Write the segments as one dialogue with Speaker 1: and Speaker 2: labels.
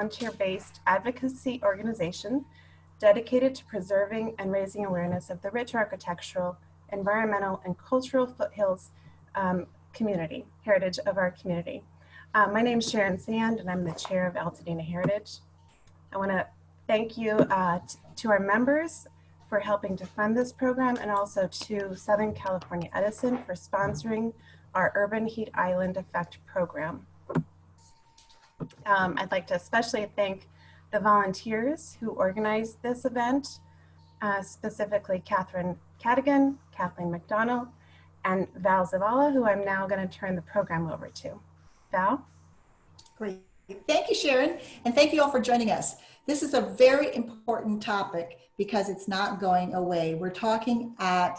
Speaker 1: volunteer-based advocacy organization dedicated to preserving and raising awareness of the rich architectural, environmental, and cultural foothills heritage of our community. My name is Sharon Sand, and I'm the chair of Altadena Heritage. I want to thank you to our members for helping to fund this program, and also to Southern California Edison for sponsoring our Urban Heat Island Effect program. I'd like to especially thank the volunteers who organized this event, specifically Catherine Cadigan, Kathleen McDonnell, and Val Zavala, who I'm now going to turn the program over to. Val?
Speaker 2: Great. Thank you, Sharon, and thank you all for joining us. This is a very important topic because it's not going away. We're looking at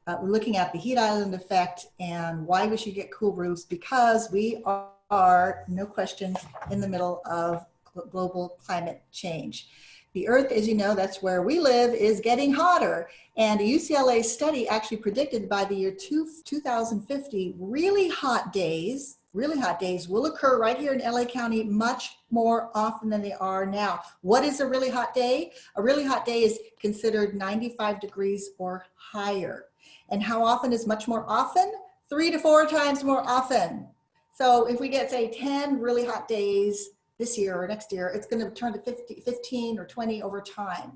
Speaker 2: the heat island effect and why we should get cool roofs, because we are, no question, in the middle of global climate change. The Earth, as you know, that's where we live, is getting hotter. And a UCLA study actually predicted by the year 2050, really hot days will occur right here in LA County much more often than they are now. What is a really hot day? A really hot day is considered 95 degrees or higher. And how often is much more often? 3 to 4 times more often. So if we get, say, 10 really hot days this year or next year, it's going to turn to 15 or 20 over time.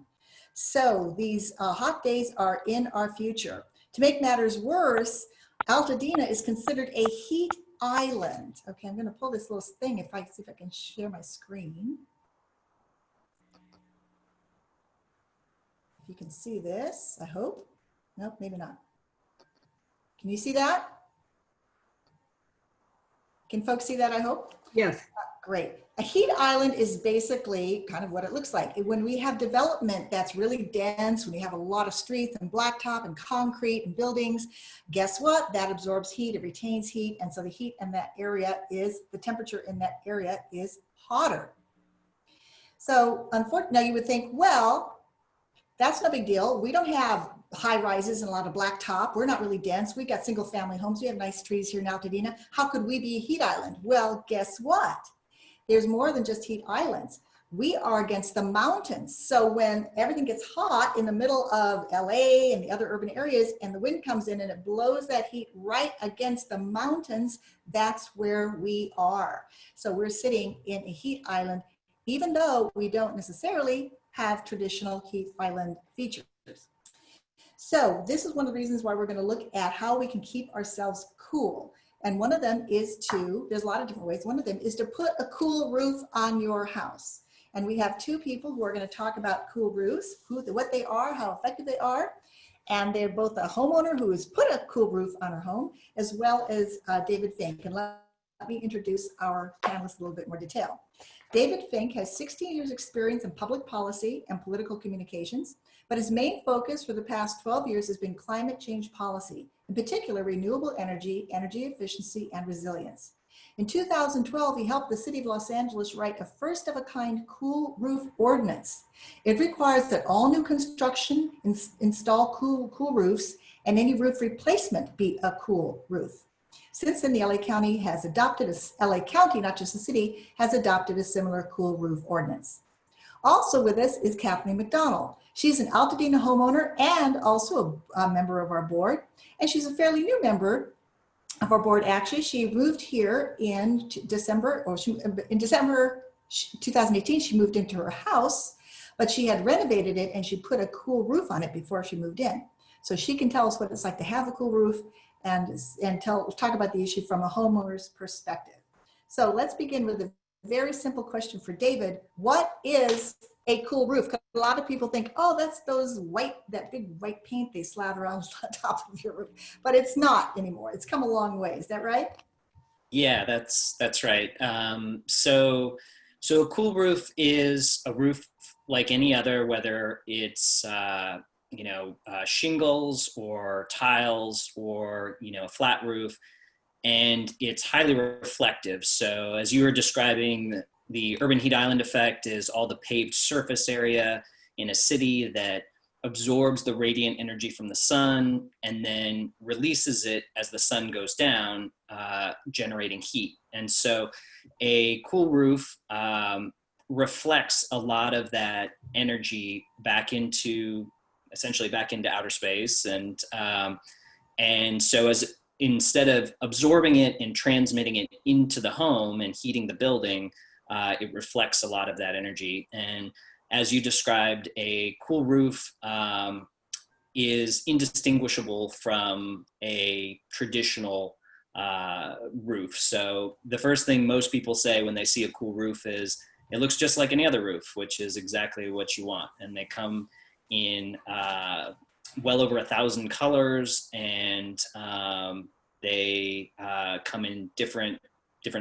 Speaker 2: So these hot days are in our future. To make matters worse, Altadena is considered a heat island. Okay, I'm going to pull this little thing see if I can share my screen. If you can see this, I hope. Nope, maybe not. Can you see that? Can folks see that, I hope?
Speaker 3: Yes.
Speaker 2: Great. A heat island is basically kind of what it looks like. When we have development that's really dense, when we have a lot of streets and blacktop and concrete and buildings, guess what? That absorbs heat, it retains heat, and so the heat in that area the temperature in that area is hotter. So unfortunately, now you would think, well, that's no big deal. We don't have high rises and a lot of blacktop. We're not really dense. We've got single family homes. We have nice trees here in Altadena. How could we be a heat island? Well, guess what? There's more than just heat islands. We are against the mountains. So when everything gets hot in the middle of LA and the other urban areas, and the wind comes in and it blows that heat right against the mountains, that's where we are. So we're sitting in a heat island, even though we don't necessarily have traditional heat island features. So this is one of the reasons why we're going to look at how we can keep ourselves cool. And one of them is there's a lot of different ways. One of them is to put a cool roof on your house. And we have 2 people who are going to talk about cool roofs, what they are, how effective they are. And they're both a homeowner who has put a cool roof on her home, as well as David Fink. And let me introduce our panelists in a little bit more detail. David Fink has 16 years experience in public policy and political communications, but his main focus for the past 12 years has been climate change policy, in particular renewable energy, energy efficiency, and resilience. In 2012, he helped the city of Los Angeles write a first-of-a-kind cool roof ordinance. It requires that all new construction install cool roofs, and any roof replacement be a cool roof. Since then, the LA County has adopted, LA County, not just the city, has adopted a similar cool roof ordinance. Also with us is Kathleen McDonnell. She's an Altadena homeowner and also a member of our board. And she's a fairly new member of our board, actually. She moved here in December 2018, she moved into her house, but she had renovated it and she put a cool roof on it before she moved in. So she can tell us what it's like to have a cool roof and talk about the issue from a homeowner's perspective. So let's begin with a very simple question for David. What is a cool roof? Because a lot of people think, oh, that's that big white paint they slather on top of your roof, but it's not anymore. It's come a long way. Is that right?
Speaker 4: Yeah, that's right. So a cool roof is a roof like any other, whether it's shingles or tiles or a flat roof, and it's highly reflective. So as you were describing, the urban heat island effect is all the paved surface area in a city that absorbs the radiant energy from the sun and then releases it as the sun goes down, generating heat. And so a cool roof reflects a lot of that energy back into, essentially back into outer space. And so as instead of absorbing it and transmitting it into the home and heating the building, it reflects a lot of that energy. And as you described, a cool roof is indistinguishable from a traditional roof. So the first thing most people say when they see a cool roof is, it looks just like any other roof, which is exactly what you want. And they come in well over 1,000 colors, and they come in different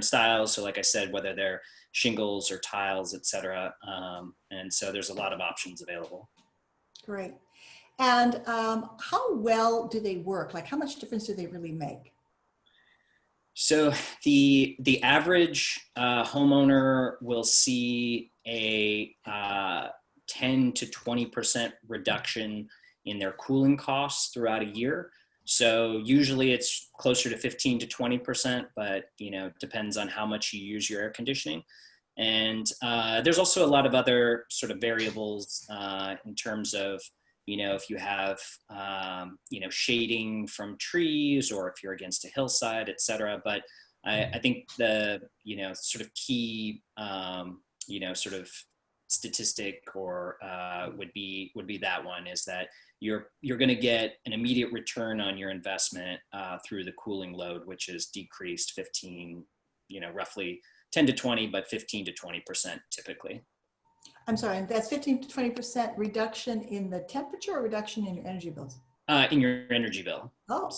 Speaker 4: styles. So like I said, whether they're shingles or tiles, etc. And so there's a lot of options available.
Speaker 2: Great. And how well do they work? Like, how much difference do they really make?
Speaker 4: So the average homeowner will see a 10 to 20% reduction in their cooling costs throughout a year. So usually it's closer to 15 to 20%, but depends on how much you use your air conditioning. And there's also a lot of other sort of variables in terms of, if you have, shading from trees, or if you're against a hillside, et cetera. But I think the, sort of key, sort of statistic or would be that one, is that you're going to get an immediate return on your investment through the cooling load, which is decreased 15, roughly 10 to 20, but 15 to 20% typically.
Speaker 2: I'm sorry, that's 15 to 20% reduction in the temperature, or reduction in your energy bills?
Speaker 4: In your energy bill.
Speaker 2: Oh,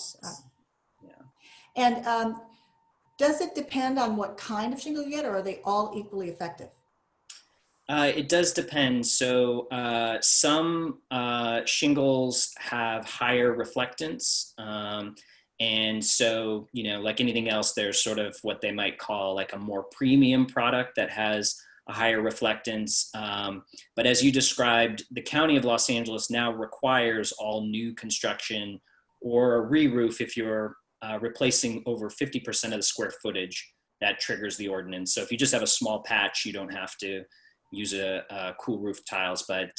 Speaker 4: yeah.
Speaker 2: And does it depend on what kind of shingle you get, or are they all equally effective?
Speaker 4: It does depend. So some shingles have higher reflectance. And so, like anything else, there's sort of what they might call like a more premium product that has a higher reflectance. But as you described, the County of Los Angeles now requires all new construction or a re-roof, if you're replacing over 50% of the square footage, that triggers the ordinance. So if you just have a small patch, you don't have to use a cool roof tiles. But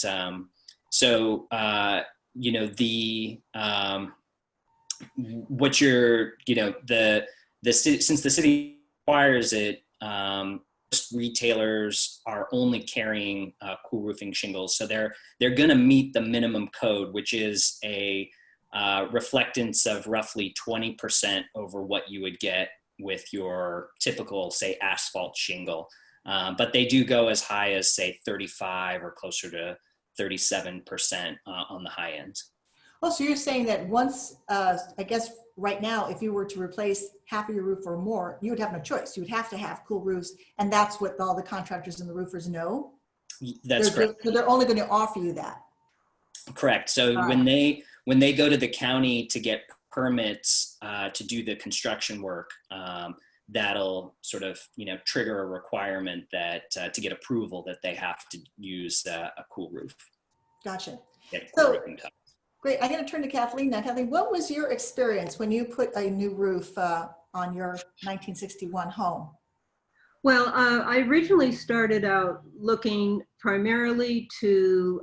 Speaker 4: what you're, since the city requires it, retailers are only carrying cool roofing shingles. So they're going to meet the minimum code, which is a reflectance of roughly 20% over what you would get with your typical, say, asphalt shingle. But they do go as high as, say, 35 or closer to 37% on the high end.
Speaker 2: Oh, so you're saying that once, I guess right now, if you were to replace half of your roof or more, you would have no choice. You would have to have cool roofs, and that's what all the contractors and the roofers know?
Speaker 4: That's correct.
Speaker 2: So they're only going to offer you that?
Speaker 4: Correct. So when they go to the county to get permits to do the construction work, that'll sort of, trigger a requirement that to get approval that they have to use a cool roof.
Speaker 2: Gotcha.
Speaker 4: So
Speaker 2: great. I'm going to turn to Kathleen now. Kathleen, what was your experience when you put a new roof on your 1961 home?
Speaker 3: Well, I originally started out looking primarily to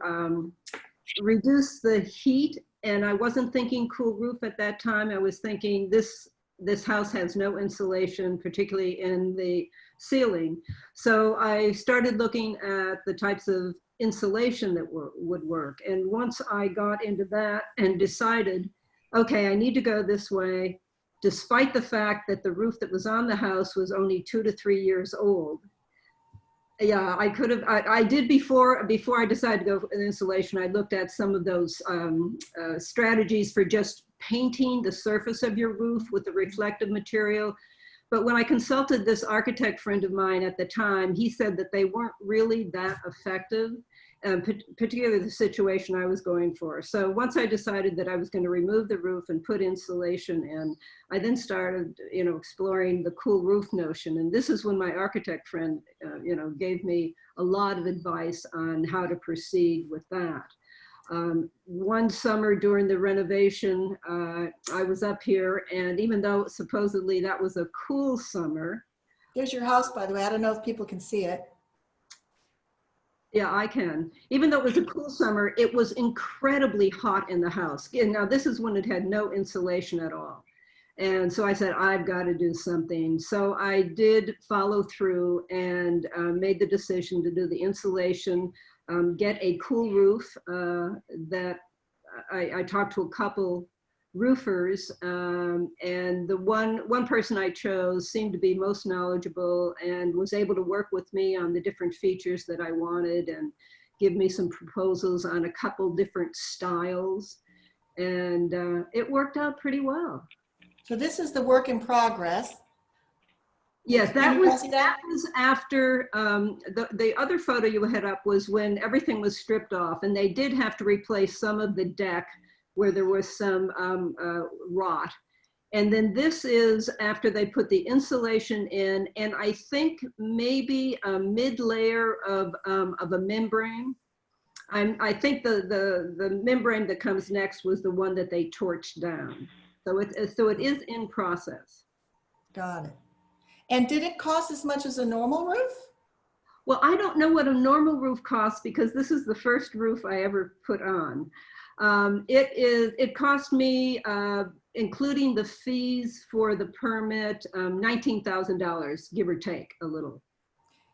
Speaker 3: reduce the heat, and I wasn't thinking cool roof at that time. I was thinking this house has no insulation, particularly in the ceiling. So I started looking at the types of insulation that would work. And once I got into that and decided, okay, I need to go this way, despite the fact that the roof that was on the house was only 2 to 3 years old. Yeah, I did before I decided to go for insulation, I looked at some of those strategies for just painting the surface of your roof with the reflective material. But when I consulted this architect friend of mine at the time, he said that they weren't really that effective, particularly the situation I was going for. So once I decided that I was going to remove the roof and put insulation in, I then started, exploring the cool roof notion. And this is when my architect friend, gave me a lot of advice on how to proceed with that. One summer during the renovation, I was up here, and even though supposedly that was a cool summer.
Speaker 2: There's your house, by the way. I don't know if people can see it.
Speaker 3: Yeah, I can. Even though it was a cool summer, it was incredibly hot in the house. And now this is when it had no insulation at all. And so I said, I've got to do something. So I did follow through and made the decision to do the insulation, get a cool roof that I talked to a couple roofers, and the one person I chose seemed to be most knowledgeable and was able to work with me on the different features that I wanted and give me some proposals on a couple different styles. And it worked out pretty well.
Speaker 2: So this is the work in progress.
Speaker 3: Yes,
Speaker 2: Can you pass
Speaker 3: that was after, the other photo you had up was when everything was stripped off, and they did have to replace some of the deck where there was some rot. And then this is after they put the insulation in, and I think maybe a mid-layer of a membrane. I think the membrane that comes next was the one that they torched down. So it is in process.
Speaker 2: Got it. And did it cost as much as a normal roof?
Speaker 3: Well, I don't know what a normal roof costs because this is the first roof I ever put on. It cost me, including the fees for the permit, $19,000, give or take a little.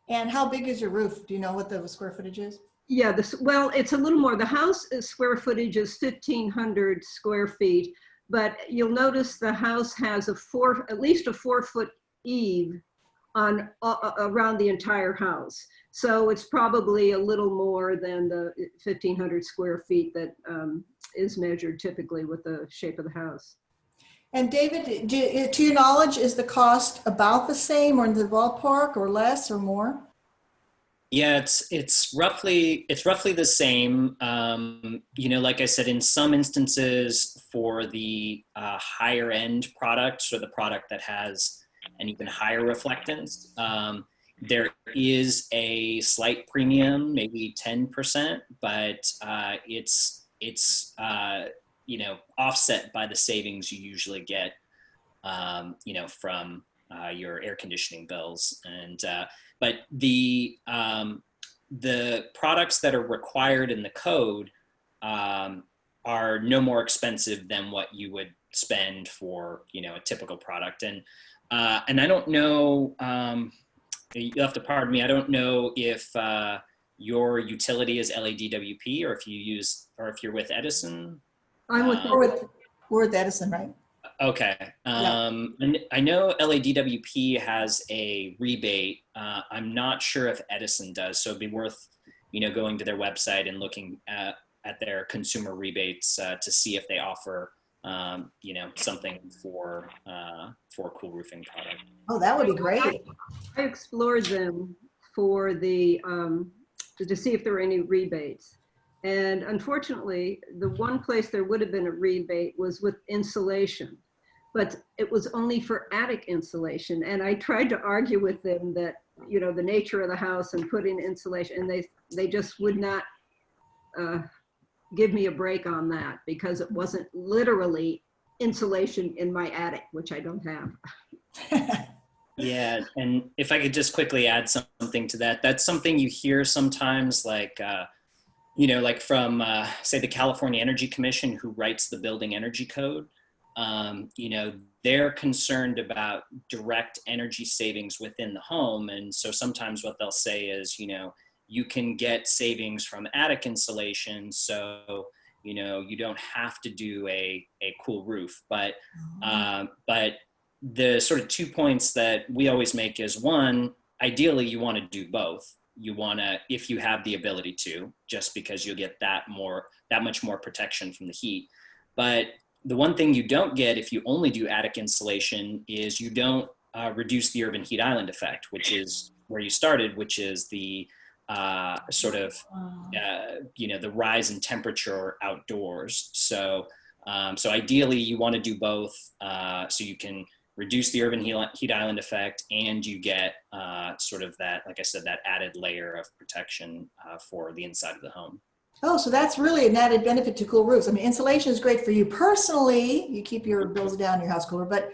Speaker 2: And how big is your roof? Do you know what the square footage is?
Speaker 3: Yeah, well, it's a little more. The house square footage is 1,500 square feet, but you'll notice the house has at least a 4-foot eave on around the entire house. So it's probably a little more than the 1,500 square feet that is measured typically with the shape of the house.
Speaker 2: And David, to your knowledge, is the cost about the same or in the ballpark or less or more?
Speaker 4: Yeah, it's roughly the same. You know, like I said, in some instances for the higher end products or the product that has an even higher reflectance, there is a slight premium, maybe 10%, but it's you know, offset by the savings you usually get, you know, from your air conditioning bills. And but the products that are required in the code are no more expensive than what you would spend for, you know, a typical product. And I don't know, you'll have to pardon me, I don't know if your utility is LADWP or if you're with Edison.
Speaker 3: I'm with
Speaker 2: We're with Edison, right?
Speaker 4: Okay. And I know LADWP has a rebate. I'm not sure if Edison does, so it'd be worth, you know, going to their website and looking at their consumer rebates to see if they offer, you know, something for cool roofing product.
Speaker 2: Oh, that would be great.
Speaker 3: I explored them for the to see if there were any rebates. And unfortunately, the one place there would have been a rebate was with insulation, but it was only for attic insulation. And I tried to argue with them that, you know, the nature of the house and putting insulation, and they just would not give me a break on that because it wasn't literally insulation in my attic, which I don't have.
Speaker 4: Yeah, and if I could just quickly add something to that, that's something you hear sometimes, like, you know, like from, say, the California Energy Commission, who writes the building energy code. You know, they're concerned about direct energy savings within the home. And so sometimes what they'll say is, you know, you can get savings from attic insulation. So, you know, you don't have to do a cool roof. But the sort of 2 points that we always make is, one, ideally you want to do both. You want to, if you have the ability to, just because you'll get that much more protection from the heat. But the one thing you don't get if you only do attic insulation is you don't reduce the urban heat island effect, which is where you started, which is the sort of, you know, the rise in temperature outdoors. So, so ideally you want to do both so you can reduce the urban heat island effect, and you get sort of that, like I said, that added layer of protection for the inside of the home.
Speaker 2: Oh, so that's really an added benefit to cool roofs. I mean, insulation is great for you personally. You keep your bills down, your house cooler, but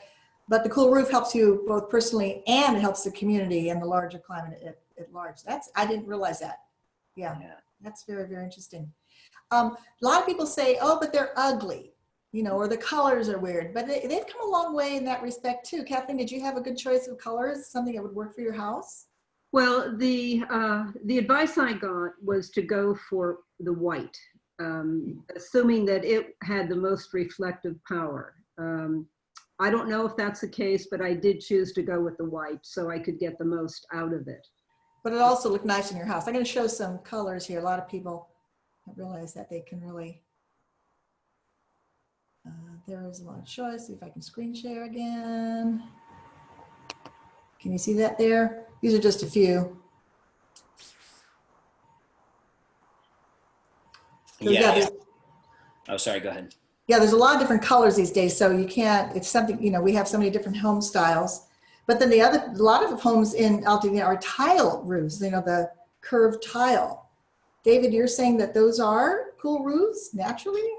Speaker 2: the cool roof helps you both personally, and it helps the community and the larger climate at large. I didn't realize that. Yeah,
Speaker 4: Yeah.
Speaker 2: that's very, very interesting. A lot of people say, oh, but they're ugly, you know, or the colors are weird, but they've come a long way in that respect too. Kathleen, did you have a good choice of colors, something that would work for your house?
Speaker 3: Well, the advice I got was to go for the white, assuming that it had the most reflective power. I don't know if that's the case, but I did choose to go with the white so I could get the most out of it.
Speaker 2: But it also looked nice in your house. I'm going to show some colors here. A lot of people don't realize that they can really, there is a lot of choice. See if I can screen share again. Can you see that there? These are just a few. So
Speaker 4: Yeah. Oh, sorry, go ahead.
Speaker 2: Yeah, there's a lot of different colors these days, so you can't, it's something, you know, we have so many different home styles. But then a lot of homes in Altadena are tile roofs, you know, the curved tile. David, you're saying that those are cool roofs naturally?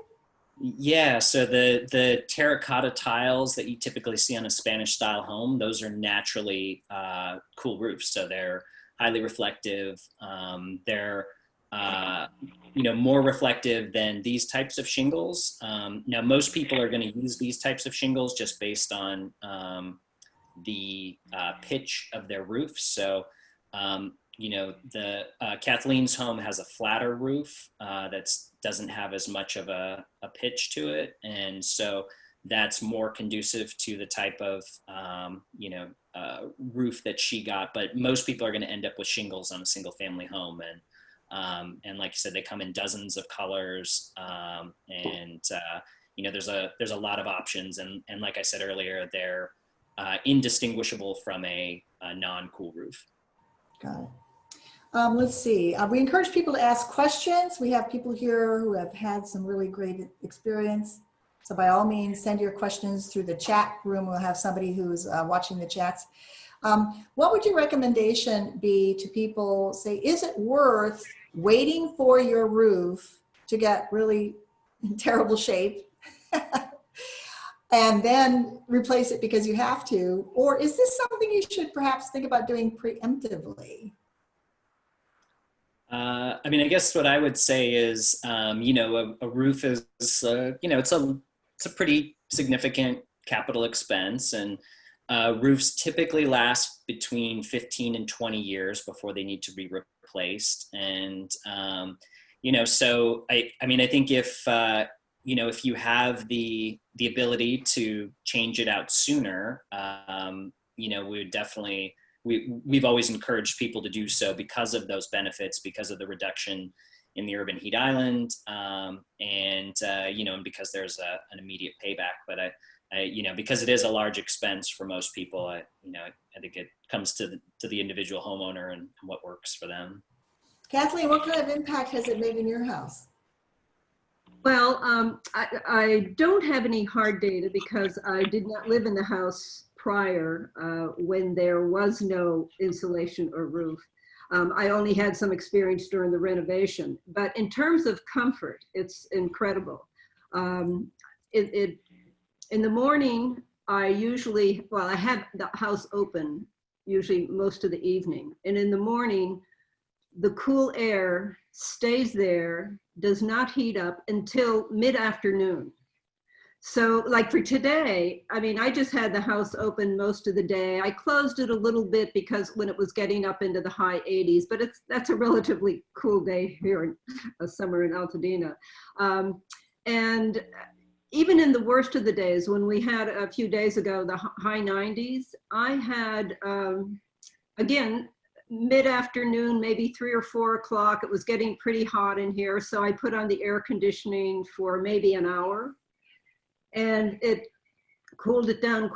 Speaker 4: Yeah, so the terracotta tiles that you typically see on a Spanish style home, those are naturally cool roofs. So they're highly reflective. They're more reflective than these types of shingles. Now, most people are going to use these types of shingles just based on the pitch of their roofs. So, Kathleen's home has a flatter roof that doesn't have as much of a pitch to it. And so that's more conducive to the type of, roof that she got. But most people are going to end up with shingles on a single family home. And like you said, they come in dozens of colors, there's a lot of options, and like I said earlier, they're indistinguishable from a non-cool roof.
Speaker 2: Got it. Let's see. We encourage people to ask questions. We have people here who have had some really great experience. So by all means, send your questions through the chat room. We'll have somebody who's watching the chats. What would your recommendation be to people? Say, is it worth waiting for your roof to get really in terrible shape and then replace it because you have to? Or is this something you should perhaps think about doing preemptively?
Speaker 4: I guess what I would say is, a roof is, it's a pretty significant capital expense, and roofs typically last between 15 and 20 years before they need to be replaced. And, so I think if you have the ability to change it out sooner, we would definitely, we've always encouraged people to do so because of those benefits, because of the reduction in the urban heat island, and because there's an immediate payback. But because it is a large expense for most people, I think it comes to the individual homeowner and what works for them.
Speaker 2: Kathleen, what kind of impact has it made in your house?
Speaker 3: Well, I don't have any hard data because I did not live in the house prior when there was no insulation or roof. I only had some experience during the renovation, but in terms of comfort, it's incredible. In the morning, I have the house open usually most of the evening. And in the morning, the cool air stays there, does not heat up until mid-afternoon. So like for today, I just had the house open most of the day. I closed it a little bit because when it was getting up into the high 80s, but that's a relatively cool day here in summer in Altadena. And even in the worst of the days, when we had a few days ago, the high 90s, I had, again, mid-afternoon, maybe 3 or 4 o'clock, it was getting pretty hot in here. So I put on the air conditioning for maybe an hour. And it cooled it down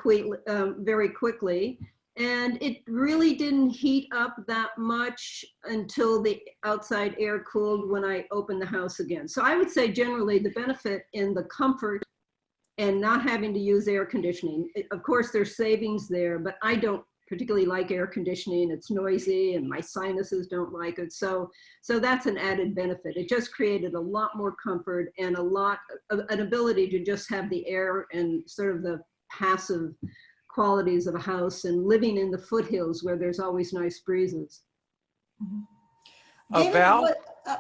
Speaker 3: very quickly. And it really didn't heat up that much until the outside air cooled when I opened the house again. So I would say generally the benefit in the comfort and not having to use air conditioning. Of course, there's savings there, but I don't particularly like air conditioning. It's noisy and my sinuses don't like it. So that's an added benefit. It just created a lot more comfort and an ability to just have the air and sort of the passive qualities of a house and living in the foothills where there's always nice breezes.
Speaker 2: Mm-hmm. David,
Speaker 5: Val?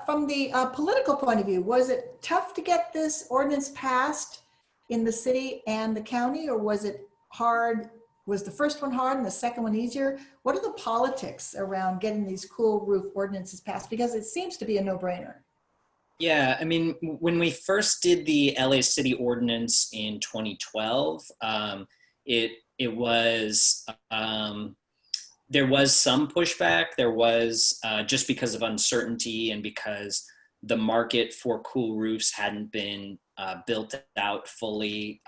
Speaker 2: from the political point of view, was it tough to get this ordinance passed in the city and the county, or was it hard? Was the first one hard and the second one easier? What are the politics around getting these cool roof ordinances passed? Because it seems to be a no-brainer.
Speaker 4: Yeah, I mean, when we first did the LA City Ordinance in 2012, it was there was some pushback. There was just because of uncertainty and because the market for cool roofs hadn't been built out fully.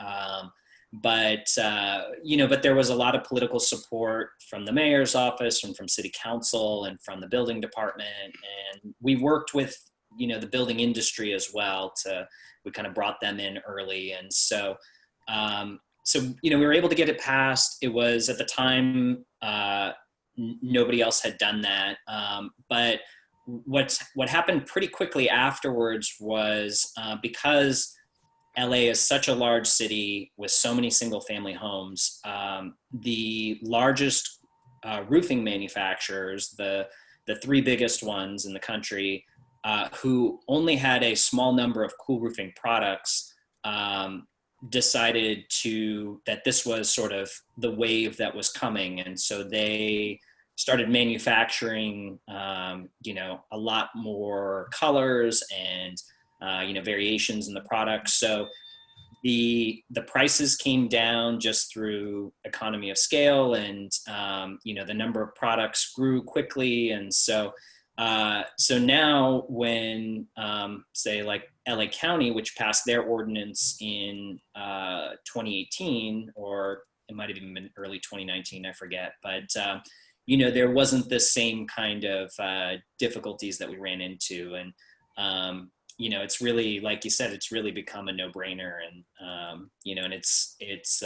Speaker 4: But there was a lot of political support from the mayor's office and from city council and from the building department. And we worked with, the building industry as well. We kind of brought them in early. And so, we were able to get it passed. It was at the time, nobody else had done that. But what happened pretty quickly afterwards was because LA is such a large city with so many single family homes, the largest roofing manufacturers, the three biggest ones in the country, who only had a small number of cool roofing products, decided that this was sort of the wave that was coming. And so they started manufacturing, a lot more colors and, variations in the products. So the prices came down just through economy of scale, and, the number of products grew quickly. And so now when, say like LA County, which passed their ordinance in 2018, or it might have even been early 2019, I forget. But, there wasn't the same kind of difficulties that we ran into. And, it's really, like you said, it's really become a no-brainer. And, and it's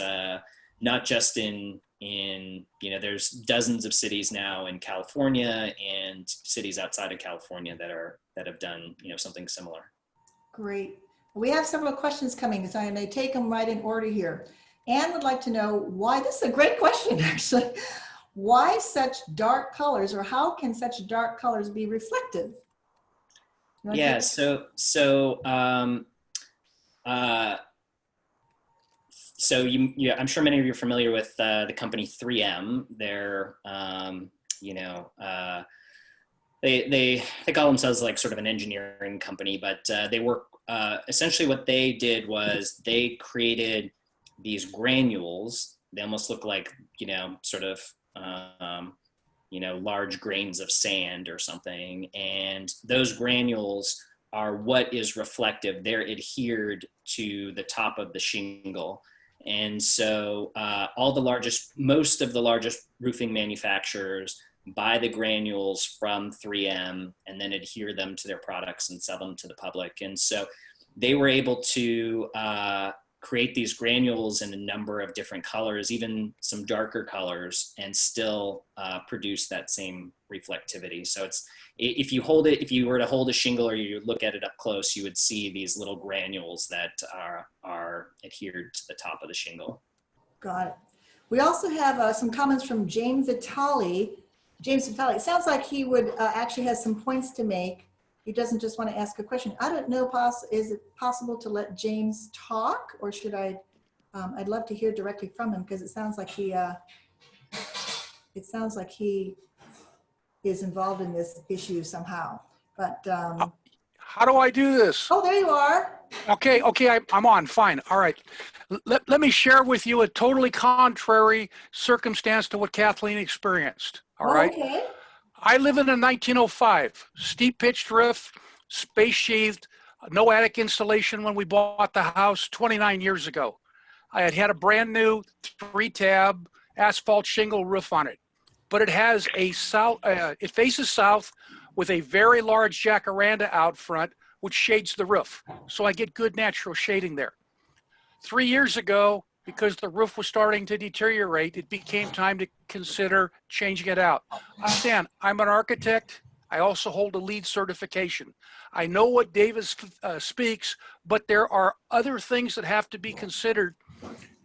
Speaker 4: not just in there's dozens of cities now in California and cities outside of California that have done, something similar.
Speaker 2: Great. We have several questions coming, so I'm going to take them right in order here. Anne would like to know why, this is a great question actually, why such dark colors, or how can such dark colors be reflective?
Speaker 4: Yeah, so I'm sure many of you are familiar with the company 3M. They're, they call themselves like sort of an engineering company, but they work, essentially what they did was they created these granules. They almost look like, sort of, large grains of sand or something. And those granules are what is reflective. They're adhered to the top of the shingle. And so most of the largest roofing manufacturers buy the granules from 3M and then adhere them to their products and sell them to the public. And so they were able to create these granules in a number of different colors, even some darker colors, and still produce that same reflectivity. So if you were to hold a shingle or you look at it up close, you would see these little granules that are adhered to the top of the shingle.
Speaker 2: Got it. We also have some comments from James Vitale. James Vitale, it sounds like he would actually has some points to make. He doesn't just want to ask a question. I don't know, is it possible to let James talk, or should I'd love to hear directly from him, because it sounds like he is involved in this issue somehow. But
Speaker 5: how do I do this?
Speaker 2: oh, there you are.
Speaker 5: Okay, I'm on, fine, all right. Let me share with you a totally contrary circumstance to what Kathleen experienced, all right?
Speaker 2: Okay.
Speaker 5: I live in a 1905, steep pitched roof, space sheathed, no attic insulation when we bought the house 29 years ago. I had a brand new 3-tab asphalt shingle roof on it, but it has it faces south with a very large jacaranda out front, which shades the roof. So I get good natural shading there. 3 years ago, because the roof was starting to deteriorate, it became time to consider changing it out. Understand, I'm an architect. I also hold a LEED certification. I know what Davis speaks, but there are other things that have to be considered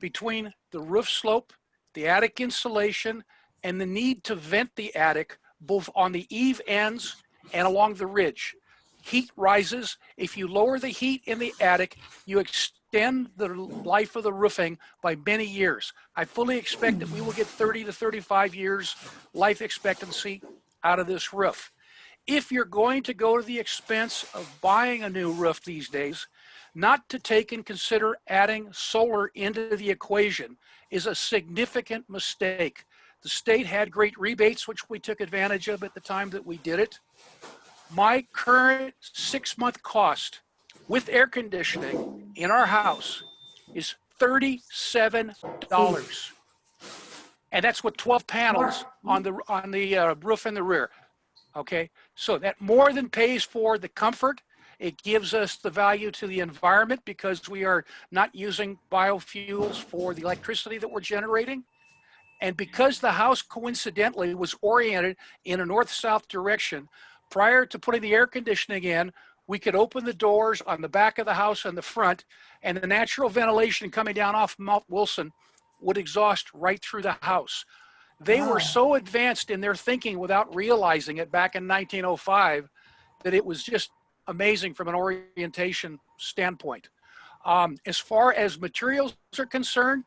Speaker 5: between the roof slope, the attic insulation, and the need to vent the attic both on the eave ends and along the ridge. Heat rises. If you lower the heat in the attic, you extend the life of the roofing by many years. I fully expect that we will get 30 to 35 years life expectancy out of this roof. If you're going to go to the expense of buying a new roof these days, not to take and consider adding solar into the equation is a significant mistake. The state had great rebates, which we took advantage of at the time that we did it. My current 6-month cost with air conditioning in our house is $37. And that's with 12 panels on the roof in the rear. Okay, so that more than pays for the comfort. It gives us the value to the environment because we are not using biofuels for the electricity that we're generating. And because the house coincidentally was oriented in a north-south direction, prior to putting the air conditioning in, we could open the doors on the back of the house and the front, and the natural ventilation coming down off Mount Wilson would exhaust right through the house. They were so advanced in their thinking without realizing it back in 1905 that it was just amazing from an orientation standpoint. As far as materials are concerned,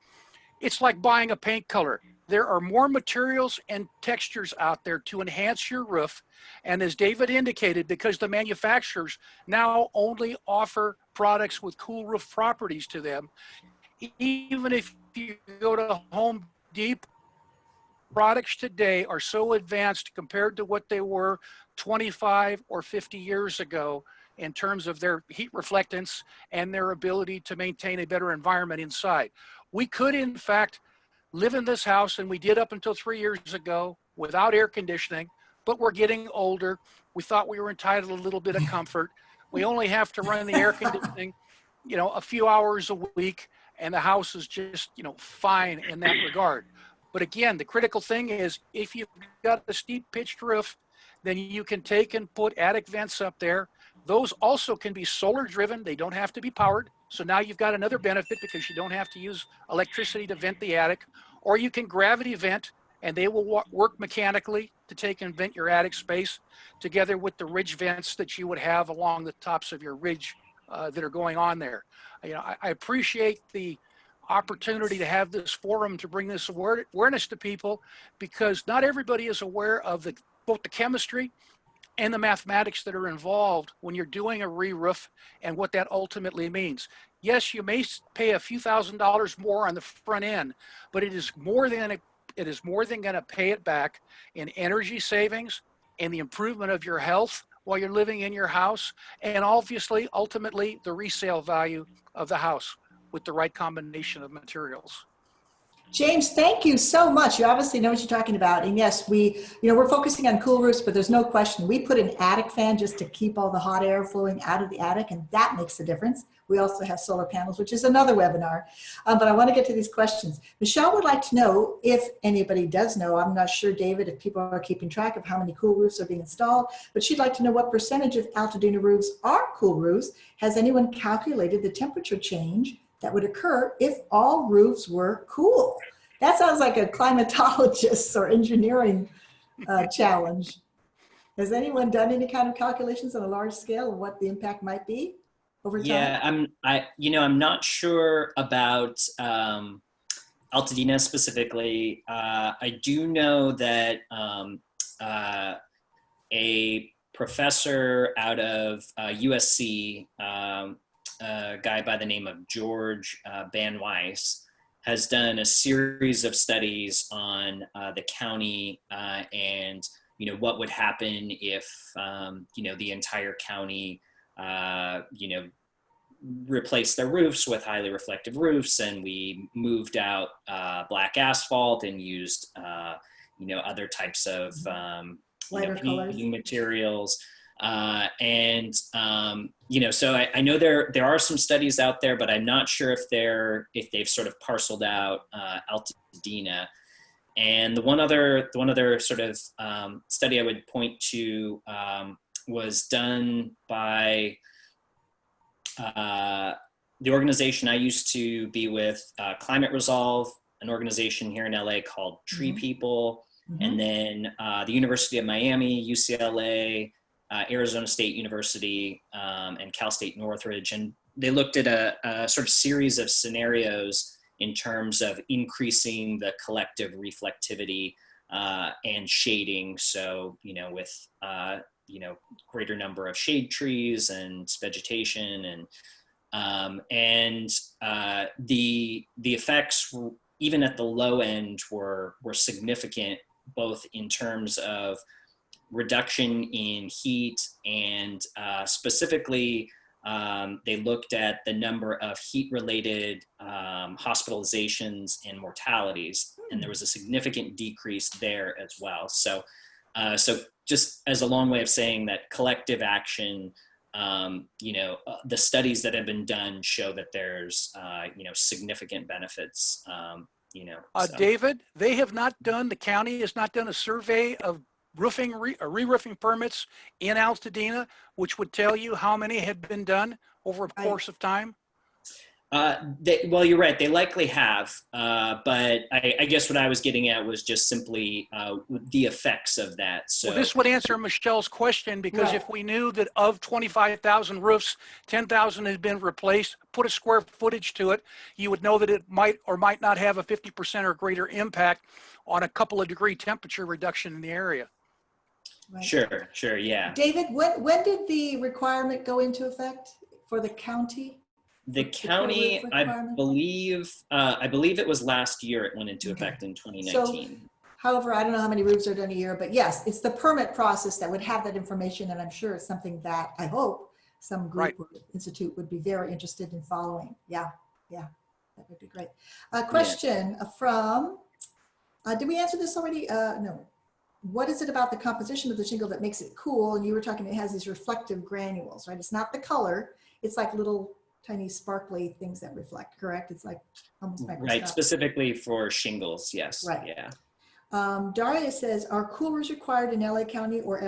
Speaker 5: it's like buying a paint color. There are more materials and textures out there to enhance your roof. And as David indicated, because the manufacturers now only offer products with cool roof properties to them, even if you go to Home Depot, products today are so advanced compared to what they were 25 or 50 years ago in terms of their heat reflectance and their ability to maintain a better environment inside. We could, in fact, live in this house, and we did up until 3 years ago without air conditioning, but we're getting older. We thought we were entitled to a little bit of comfort. We only have to run the air conditioning, a few hours a week, and the house is just, fine in that regard. But again, the critical thing is if you've got a steep pitched roof, then you can take and put attic vents up there. Those also can be solar driven. They don't have to be powered. So now you've got another benefit because you don't have to use electricity to vent the attic. Or you can gravity vent, and they will work mechanically to take and vent your attic space together with the ridge vents that you would have along the tops of your ridge that are going on there. I appreciate the opportunity to have this forum to bring this awareness to people, because not everybody is aware of both the chemistry and the mathematics that are involved when you're doing a re-roof and what that ultimately means. Yes, you may pay a few $1,000s more on the front end, but it is more than going to pay it back in energy savings and the improvement of your health while you're living in your house, and obviously, ultimately, the resale value of the house with the right combination of materials.
Speaker 2: James, thank you so much. You obviously know what you're talking about. And yes, we're focusing on cool roofs, but there's no question. We put an attic fan just to keep all the hot air flowing out of the attic, and that makes a difference. We also have solar panels, which is another webinar. But I want to get to these questions. Michelle would like to know, if anybody does know, I'm not sure, David, if people are keeping track of how many cool roofs are being installed, but she'd like to know what percentage of Altadena roofs are cool roofs. Has anyone calculated the temperature change that would occur if all roofs were cool? That sounds like a climatologist or engineering challenge. Has anyone done any kind of calculations on a large scale of what the impact might be over time?
Speaker 4: Yeah, I'm not sure about Altadena specifically. I do know that a professor out of USC, a guy by the name of George Van Weiss, has done a series of studies on the county and what would happen if the entire county replaced their roofs with highly reflective roofs, and we moved out black asphalt and used other types of
Speaker 2: lighter colors,
Speaker 4: materials. So I know there are some studies out there, but I'm not sure if they've sort of parceled out Altadena. And the one other sort of study I would point to was done by the organization I used to be with, Climate Resolve, an organization here in LA called Tree People, and then the University of Miami, UCLA, Arizona State University, and Cal State Northridge. And they looked at a sort of series of scenarios in terms of increasing the collective reflectivity and shading. So, with, greater number of shade trees and vegetation, and the effects, even at the low end, were significant, both in terms of reduction in heat and specifically they looked at the number of heat-related hospitalizations and mortalities, and there was a significant decrease there as well. So, just as a long way of saying that collective action, the studies that have been done show that there's, significant benefits. So.
Speaker 5: David, they have not done, the county has not done a survey of roofing, re-roofing permits in Altadena, which would tell you how many had been done over a course of time?
Speaker 4: Well, you're right. They likely have, but I guess what I was getting at was just simply the effects of that. So
Speaker 5: well, this would answer Michelle's question, because if we knew that of 25,000 roofs, 10,000 had been replaced, put a square footage to it, you would know that it might or might not have a 50% or greater impact on a couple of degree temperature reduction in the area.
Speaker 2: Right.
Speaker 4: Sure, yeah.
Speaker 2: David, when did the requirement go into effect for the county?
Speaker 4: The county, I believe it was last year it went into effect in 2019.
Speaker 2: So, however, I don't know how many roofs are done a year, but yes, it's the permit process that would have that information, and I'm sure it's something that I hope some group or institute would be very interested in following. Yeah, that would be great. A question from, did we answer this already? No. What is it about the composition of the shingle that makes it cool? And you were talking, it has these reflective granules, right? It's not the color, it's like little tiny sparkly things that reflect, correct? It's like almost microscopic. Right,
Speaker 4: specifically for shingles, yes.
Speaker 2: Right.
Speaker 4: Yeah.
Speaker 2: Daria says, are coolers required in LA County or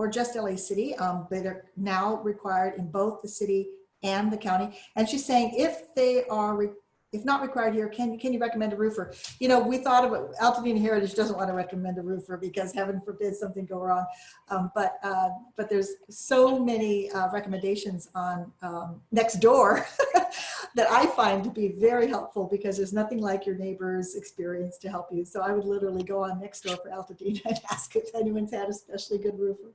Speaker 2: just LA City? They're now required in both the city and the county. And she's saying, if not required here, can you recommend a roofer? We thought about Altadena Heritage doesn't want to recommend a roofer because heaven forbid something go wrong. But there's so many recommendations on Nextdoor that I find to be very helpful, because there's nothing like your neighbor's experience to help you. So I would literally go on Nextdoor for Altadena and ask if anyone's had a especially good roofer.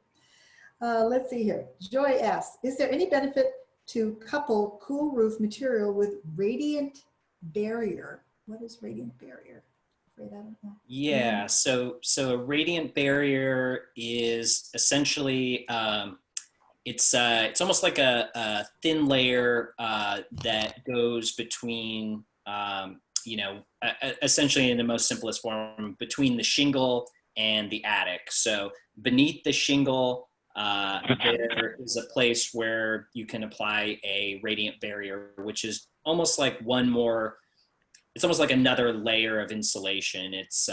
Speaker 2: Let's see here. Joy asks, is there any benefit to couple cool roof material with radiant barrier? What is radiant barrier? Afraid I don't know.
Speaker 4: Yeah, so a radiant barrier is essentially it's almost like a thin layer that goes between essentially in the most simplest form, between the shingle and the attic. So beneath the shingle there is a place where you can apply a radiant barrier, which is almost like it's almost like another layer of insulation. It's,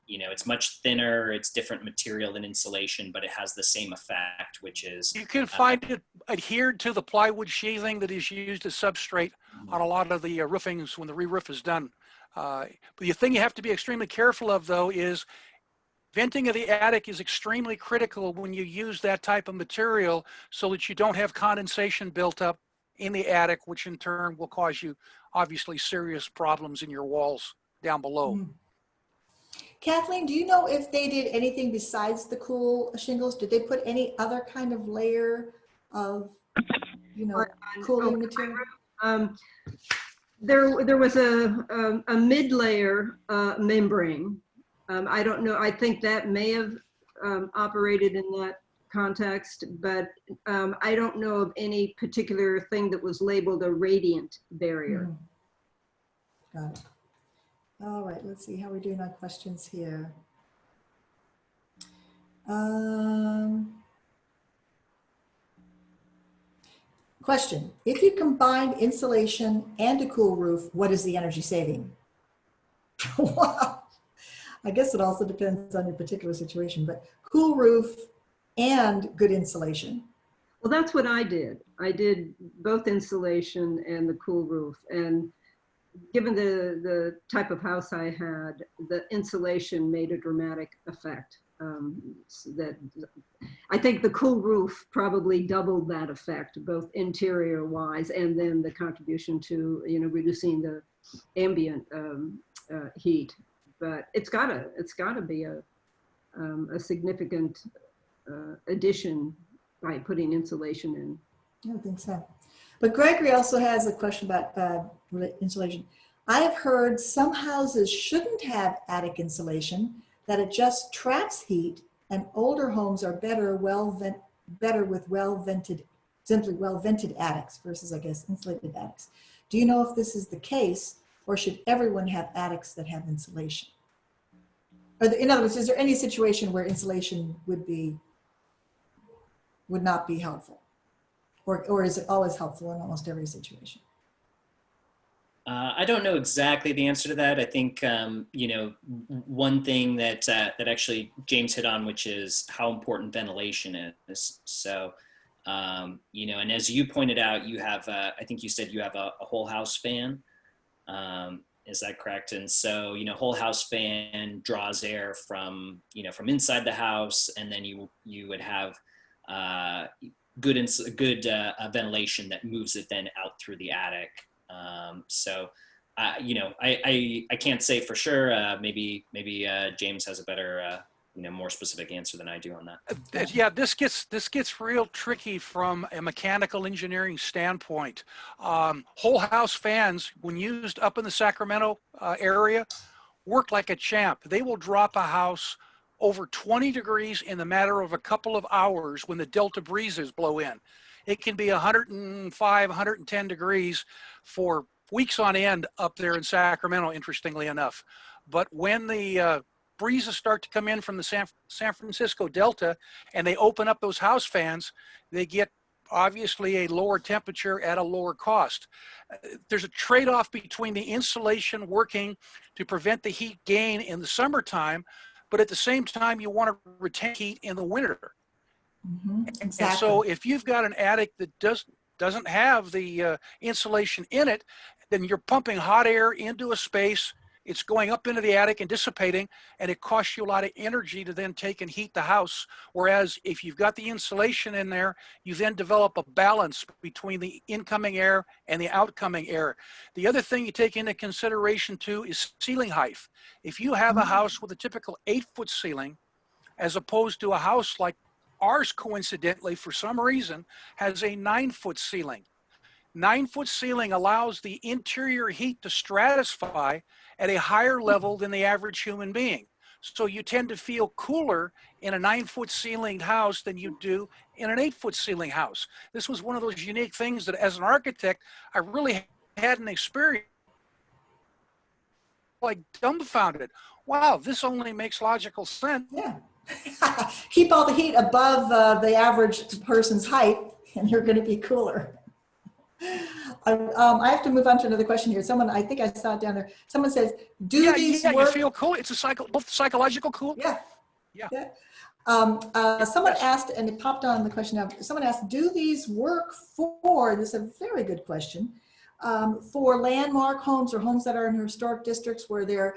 Speaker 4: it's much thinner, it's different material than insulation, but it has the same effect, which is...
Speaker 5: You can find it adhered to the plywood sheathing that is used as substrate on a lot of the roofings when the re-roof is done. But the thing you have to be extremely careful of, though, is venting of the attic is extremely critical when you use that type of material, so that you don't have condensation built up in the attic, which in turn will cause you obviously serious problems in your walls down below.
Speaker 2: Kathleen, do you know if they did anything besides the cool shingles? Did they put any other kind of layer of, cooling material?
Speaker 3: There was a mid-layer membrane. I don't know. I think that may have operated in that context, but I don't know of any particular thing that was labeled a radiant barrier.
Speaker 2: Got it. All right, let's see how we're doing on questions here. Question, if you combine insulation and a cool roof, what is the energy saving? Wow. I guess it also depends on your particular situation, but cool roof and good insulation.
Speaker 3: Well, that's what I did. I did both insulation and the cool roof. And given the type of house I had, the insulation made a dramatic effect. that I think the cool roof probably doubled that effect, both interior wise and then the contribution to, you know, reducing the ambient heat. But it's gotta be a significant addition by putting insulation in.
Speaker 2: I don't think so. But Gregory also has a question about insulation. I have heard some houses shouldn't have attic insulation, that it just traps heat, and older homes are better with simply well-vented attics versus, I guess, insulated attics. Do you know if this is the case, or should everyone have attics that have insulation? Or in other words, is there any situation where insulation would not be helpful? Or is it always helpful in almost every situation?
Speaker 4: I don't know exactly the answer to that. I think, you know, one thing that actually James hit on, which is how important ventilation is. So, you know, and as you pointed out, you have, I think you said you have a whole house fan. Is that correct? And so, you know, whole house fan draws air from, you know, from inside the house, and then you would have good ventilation that moves it then out through the attic. So, you know, I can't say for sure. Maybe James has a better, you know, more specific answer than I do on that.
Speaker 5: Yeah, this gets real tricky from a mechanical engineering standpoint. Whole house fans, when used up in the Sacramento area, work like a champ. They will drop a house over 20 degrees in the matter of a couple of hours when the delta breezes blow in. It can be 105, 110 degrees for weeks on end up there in Sacramento, interestingly enough. But when the breezes start to come in from the San Francisco Delta and they open up those house fans, they get obviously a lower temperature at a lower cost. There's a trade-off between the insulation working to prevent the heat gain in the summertime, but at the same time, you want to retain heat in the winter.
Speaker 2: Mm-hmm. Exactly.
Speaker 5: And so if you've got an attic that doesn't have the insulation in it, then you're pumping hot air into a space. It's going up into the attic and dissipating, and it costs you a lot of energy to then take and heat the house. Whereas if you've got the insulation in there, you then develop a balance between the incoming air and the outgoing air. The other thing you take into consideration too is ceiling height. If you have a house with a typical 8-foot ceiling, as opposed to a house like ours, coincidentally, for some reason, has a 9-foot ceiling. 9-foot ceiling allows the interior heat to stratify at a higher level than the average human being. So you tend to feel cooler in a 9-foot ceilinged house than you do in an 8-foot ceiling house. This was one of those unique things that as an architect, I really hadn't experienced. Like dumbfounded. Wow, this only makes logical sense.
Speaker 2: Yeah. Keep all the heat above the average person's height and you're going to be cooler. I have to move on to another question here. Someone, I think I saw it down there. Someone says, do these work?
Speaker 5: You feel cool. It's both psychological cool.
Speaker 2: Yeah.
Speaker 5: Yeah.
Speaker 2: Someone asked, and it popped on the question now. Someone asked, do these work for, this is a very good question, for landmark homes or homes that are in historic districts where they're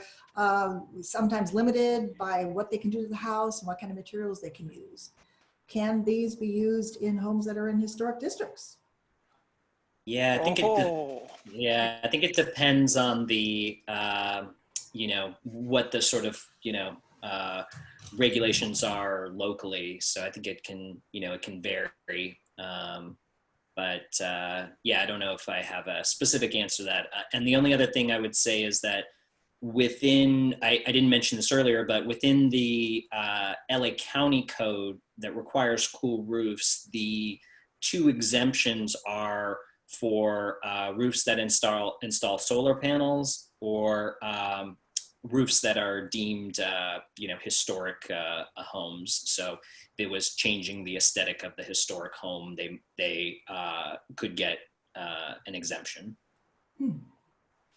Speaker 2: sometimes limited by what they can do to the house and what kind of materials they can use? Can these be used in homes that are in historic districts?
Speaker 4: Yeah, I think I think it depends on the you know, what the sort of, you know, regulations are locally. So I think it can, you know, it can vary. But yeah, I don't know if I have a specific answer to that. And the only other thing I would say is that within, I didn't mention this earlier, but within the LA County code that requires cool roofs, the 2 exemptions are for roofs that install solar panels or roofs that are deemed, you know, historic homes. So if it was changing the aesthetic of the historic home, they could get an exemption.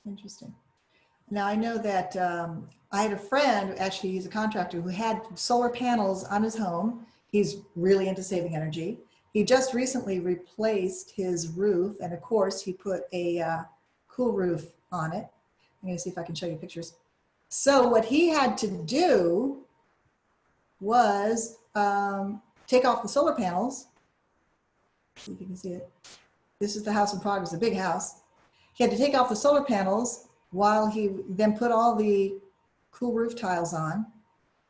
Speaker 2: Interesting. Now I know that I had a friend, actually he's a contractor, who had solar panels on his home. He's really into saving energy. He just recently replaced his roof, and of course he put a cool roof on it. I'm going to see if I can show you pictures. So what he had to do was take off the solar panels. See if you can see it. This is the house in progress, a big house. He had to take off the solar panels while he then put all the cool roof tiles on,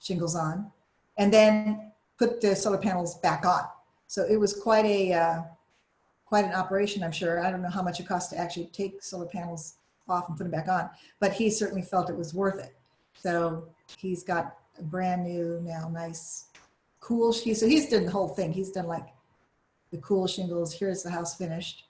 Speaker 2: shingles on, and then put the solar panels back on. So it was quite an operation, I'm sure. I don't know how much it costs to actually take solar panels off and put them back on, but he certainly felt it was worth it. So he's got a brand new now, nice, cool. So he's done the whole thing. He's done like the cool shingles. Here's the house finished.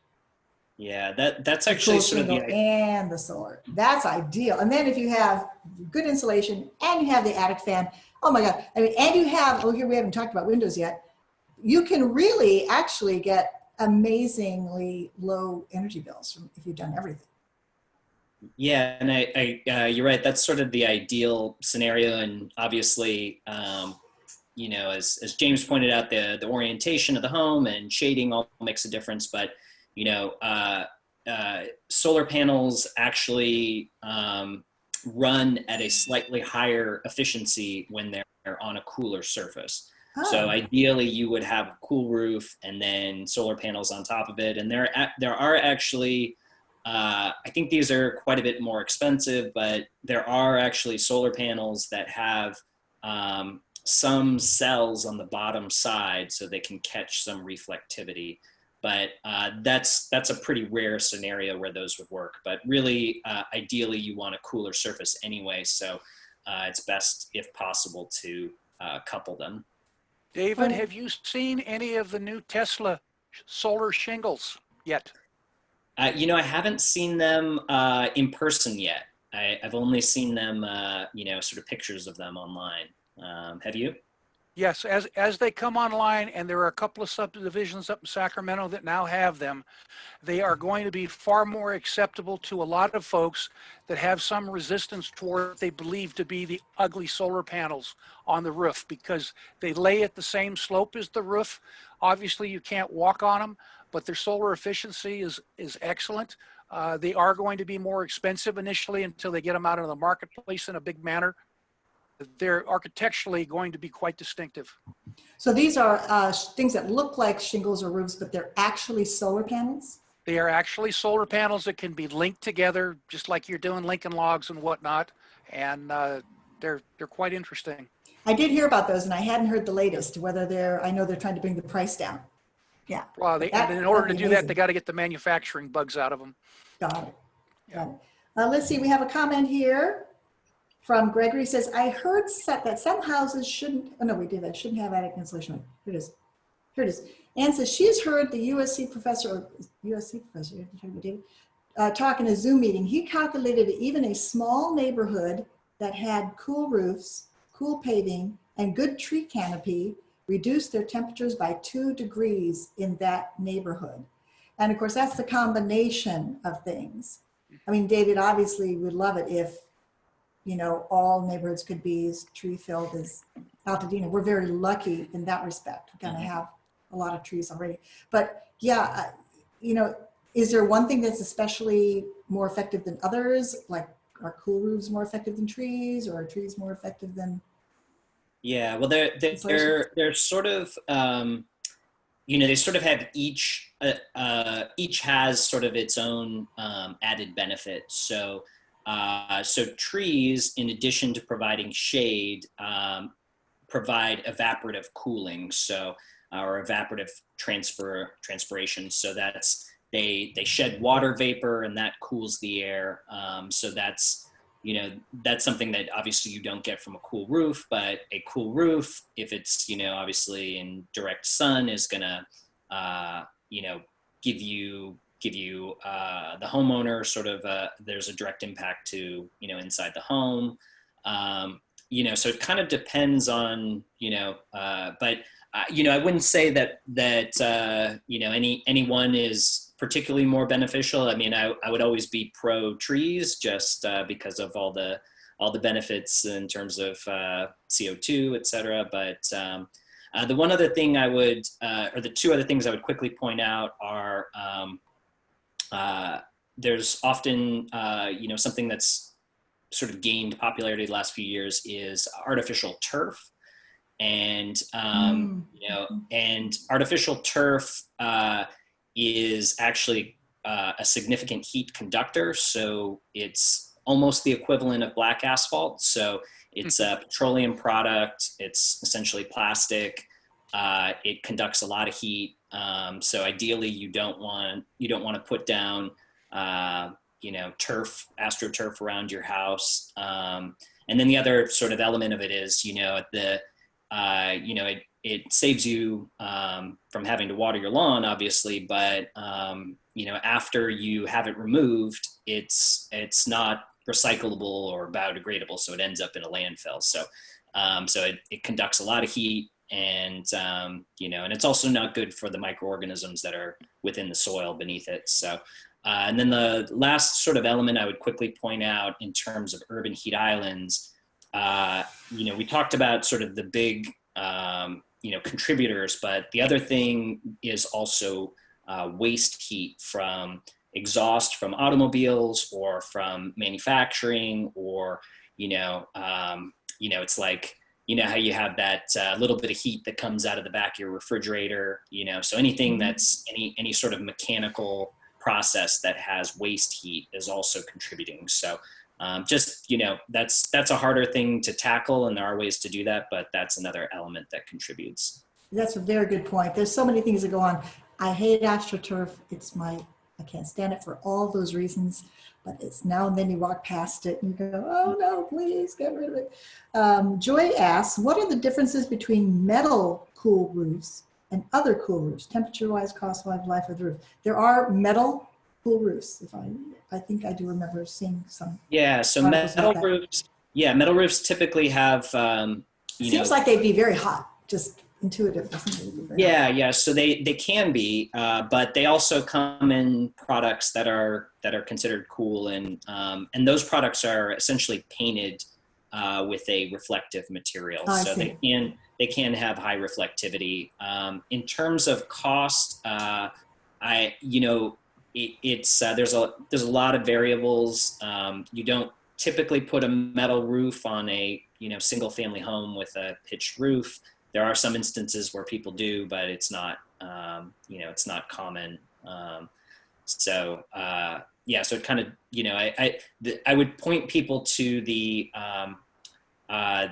Speaker 4: Yeah, that's actually
Speaker 2: Cool
Speaker 4: sort of
Speaker 2: shingle
Speaker 4: the
Speaker 2: and the solar. That's ideal. And then if you have good insulation and you have the attic fan, oh my God. I mean, and you have, oh, here we haven't talked about windows yet. You can really actually get amazingly low energy bills if you've done everything.
Speaker 4: Yeah, and you're right. That's sort of the ideal scenario, and obviously, you know, as James pointed out, the orientation of the home and shading all makes a difference. But you know, solar panels actually run at a slightly higher efficiency when they're on a cooler surface.
Speaker 2: Oh.
Speaker 4: So ideally, you would have a cool roof and then solar panels on top of it. And there are actually, I think these are quite a bit more expensive, but there are actually solar panels that have some cells on the bottom side so they can catch some reflectivity. But that's a pretty rare scenario where those would work. But really, ideally, you want a cooler surface anyway. So it's best, if possible, to couple them.
Speaker 5: David, have you seen any of the new Tesla solar shingles yet?
Speaker 4: You know, I haven't seen them in person yet. I've only seen them, you know, sort of pictures of them online. Have you?
Speaker 5: Yes, as they come online, and there are a couple of subdivisions up in Sacramento that now have them, they are going to be far more acceptable to a lot of folks that have some resistance toward what they believe to be the ugly solar panels on the roof, because they lay at the same slope as the roof. Obviously, you can't walk on them, but their solar efficiency is excellent. They are going to be more expensive initially until they get them out of the marketplace in a big manner. They're architecturally going to be quite distinctive.
Speaker 2: So these are things that look like shingles or roofs, but they're actually solar panels?
Speaker 5: They are actually solar panels that can be linked together, just like you're doing Lincoln logs and whatnot. And they're quite interesting.
Speaker 2: I did hear about those, and I hadn't heard the latest, whether I know they're trying to bring the price down. Yeah.
Speaker 5: Well, in order to do that, they got to get the manufacturing bugs out of them.
Speaker 2: Got it.
Speaker 5: Yeah.
Speaker 2: Got it. Let's see, we have a comment here from Gregory. Says, I heard that some houses shouldn't, oh no, we did that, shouldn't have attic insulation. Here it is. Here it is. Anne says she's heard the USC professor, David, talk in a Zoom meeting. He calculated that even a small neighborhood that had cool roofs, cool paving, and good tree canopy reduced their temperatures by 2 degrees in that neighborhood. And of course, that's the combination of things. I mean, David, obviously would love it if, you know, all neighborhoods could be as tree filled as Altadena. We're very lucky in that respect. We kind of have a lot of trees already. But yeah, you know, is there one thing that's especially more effective than others? Like, are cool roofs more effective than trees, or are trees more effective than?
Speaker 4: Yeah, well, they're sort of, you know, they sort of have each has sort of its own added benefit. So trees, in addition to providing shade, provide evaporative cooling. So, or evaporative transpiration. So that's, they shed water vapor and that cools the air. So that's, you know, that's something that obviously you don't get from a cool roof, but a cool roof, if it's, you know, obviously in direct sun, is gonna, you know, give you the homeowner sort of, there's a direct impact to, you know, inside the home. You know, so it kind of depends on, you know, but, you know, I wouldn't say that you know, anyone is particularly more beneficial. I mean, I would always be pro trees, just because of all the benefits in terms of CO2, et cetera. But the one other thing I would, or the two other things I would quickly point out are, there's often, you know, something that's sort of gained popularity the last few years is artificial turf. And, and artificial turf is actually a significant heat conductor. So it's almost the equivalent of black asphalt. So it's a petroleum product. It's essentially plastic. It conducts a lot of heat. So ideally you don't want to put down, turf, astroturf around your house. And then the other sort of element of it is, it saves you from having to water your lawn, obviously, but after you have it removed, it's not recyclable or biodegradable, so it ends up in a landfill. So it conducts a lot of heat, and and it's also not good for the microorganisms that are within the soil beneath it. So and then the last sort of element I would quickly point out in terms of urban heat islands, we talked about sort of the big contributors, but the other thing is also waste heat from exhaust from automobiles or from manufacturing, or it's like how you have that little bit of heat that comes out of the back of your refrigerator, so anything that's any sort of mechanical process that has waste heat is also contributing. So that's a harder thing to tackle, and there are ways to do that, but that's another element that contributes.
Speaker 2: That's a very good point. There's so many things that go on. I hate AstroTurf. I can't stand it for all those reasons, but it's now and then you walk past it and you go, oh no, please get rid of it. Joy asks, what are the differences between metal cool roofs and other cool roofs, temperature-wise, cost-wise, life of the roof? There are metal cool roofs, I think I do remember seeing some.
Speaker 4: Yeah, so metal roofs typically have,
Speaker 2: Seems like they'd be very hot, just intuitively.
Speaker 4: Yeah, so they can be, but they also come in products that are considered cool, and those products are essentially painted with a reflective material, so they can have high reflectivity. In terms of cost, there's a lot of variables. You don't typically put a metal roof on a single family home with a pitched roof. There are some instances where people do, but it's not it's not common. So it kind of I would point people to the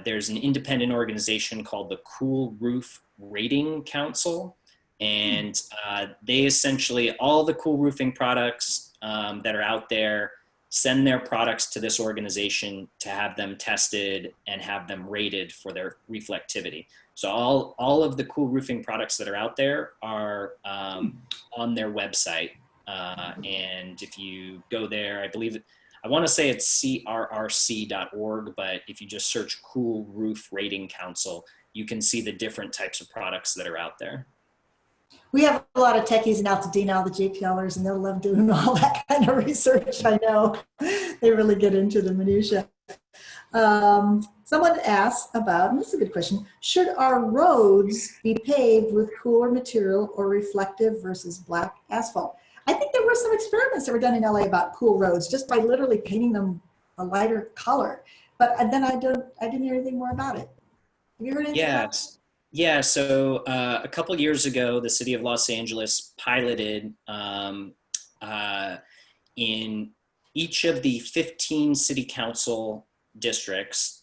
Speaker 4: there's an independent organization called the Cool Roof Rating Council. And they essentially, all the cool roofing products that are out there, send their products to this organization to have them tested and have them rated for their reflectivity. So all of the cool roofing products that are out there are on their website. And if you go there, I want to say it's crrc.org, but if you just search Cool Roof Rating Council, you can see the different types of products that are out there.
Speaker 2: We have a lot of techies in Altadena, all the JPLers, and they'll love doing all that kind of research. I know they really get into the minutia. Someone asks about, and this is a good question, should our roads be paved with cooler material or reflective versus black asphalt? I think there were some experiments that were done in LA about cool roads, just by literally painting them a lighter color. But then I didn't hear anything more about it. Have you heard anything about it?
Speaker 4: Yeah, so a couple years ago, the city of Los Angeles piloted in each of the 15 city council districts,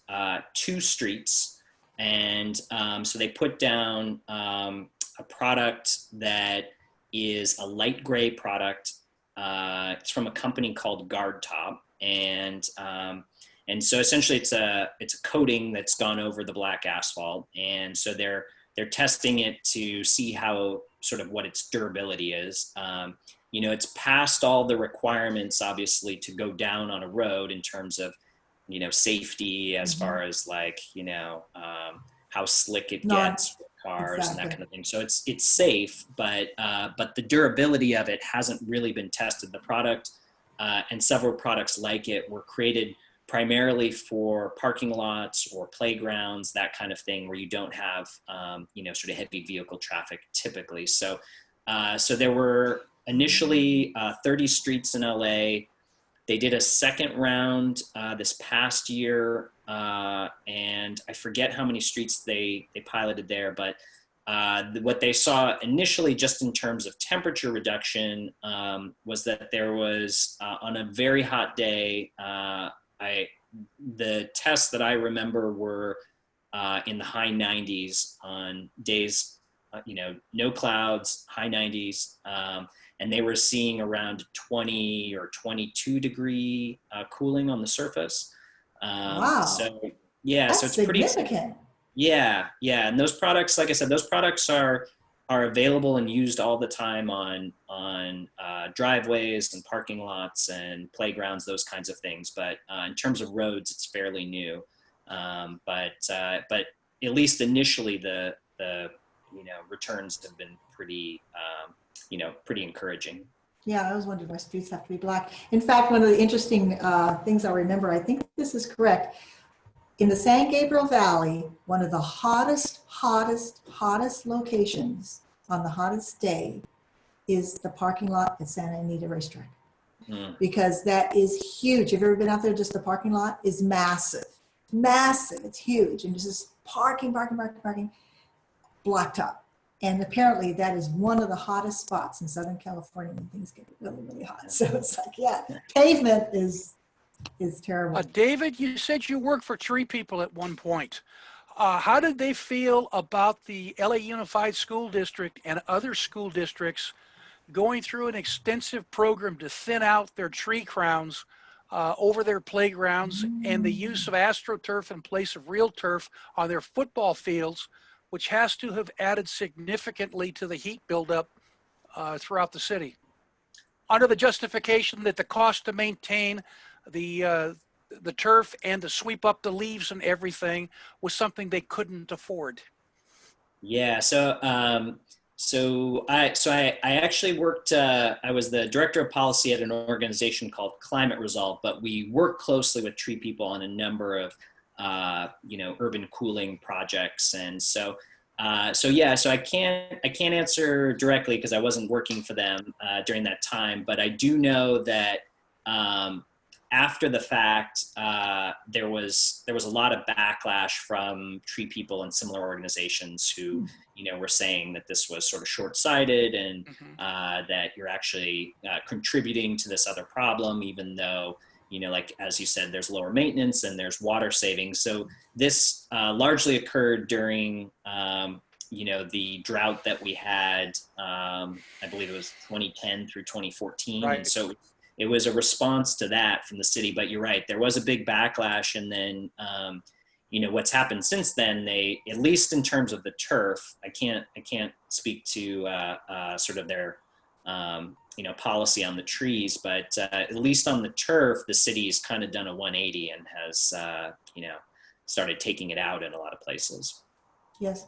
Speaker 4: 2 streets. And so they put down a product that is a light gray product. It's from a company called GuardTop. And so essentially it's a coating that's gone over the black asphalt. And so they're testing it to see how what its durability is. It's past all the requirements, obviously, to go down on a road in terms of, safety, as far as how slick it gets with cars and that kind of thing. So it's safe, but the durability of it hasn't really been tested. The product and several products like it were created primarily for parking lots or playgrounds, that kind of thing, where you don't have, sort of heavy vehicle traffic typically. So there were initially 30 streets in LA They did a second round this past year, and I forget how many streets they piloted there, but what they saw initially, just in terms of temperature reduction, was that there was, on a very hot day, the tests that I remember were in the high 90s on days, no clouds, high 90s. And they were seeing around 20 or 22 degree cooling on the surface.
Speaker 2: Wow.
Speaker 4: So yeah,
Speaker 2: That's
Speaker 4: so it's pretty
Speaker 2: significant.
Speaker 4: Yeah, yeah, and those products, like I said, those products are available and used all the time on driveways and parking lots and playgrounds, those kinds of things. But in terms of roads, it's fairly new. But at least initially, the returns have been pretty pretty encouraging.
Speaker 2: Yeah, I was wondering why streets have to be black. In fact, one of the interesting things I remember, I think this is correct. In the San Gabriel Valley, one of the hottest locations on the hottest day is the parking lot at Santa Anita Racetrack. Because that is huge. Have you ever been out there? Just the parking lot is massive. Massive. It's huge. And just parking, blacktop. And apparently that is one of the hottest spots in Southern California when things get really, really hot. So it's like, yeah, pavement is terrible.
Speaker 5: David, you said you worked for Tree People at one point. How did they feel about the LA Unified School District and other school districts going through an extensive program to thin out their tree crowns over their playgrounds and the use of AstroTurf in place of real turf on their football fields, which has to have added significantly to the heat buildup throughout the city, under the justification that the cost to maintain the turf and to sweep up the leaves and everything was something they couldn't afford?
Speaker 4: Yeah, so I actually worked. I was the director of policy at an organization called Climate Resolve, but we work closely with Tree People on a number of urban cooling projects, and so I can't answer directly because I wasn't working for them during that time, but I do know that after the fact, there was a lot of backlash from Tree People and similar organizations who, were saying that this was sort of short-sighted and that you're actually contributing to this other problem, even though, like as you said, there's lower maintenance and there's water savings. So this largely occurred during, the drought that we had. I believe it was 2010 through 2014,
Speaker 5: right.
Speaker 4: And so it was a response to that from the city. But you're right, there was a big backlash, and then what's happened since then, they, at least in terms of the turf, I can't speak to sort of their policy on the trees, but at least on the turf, the city's kind of done a 180 and has started taking it out in a lot of places.
Speaker 2: Yes.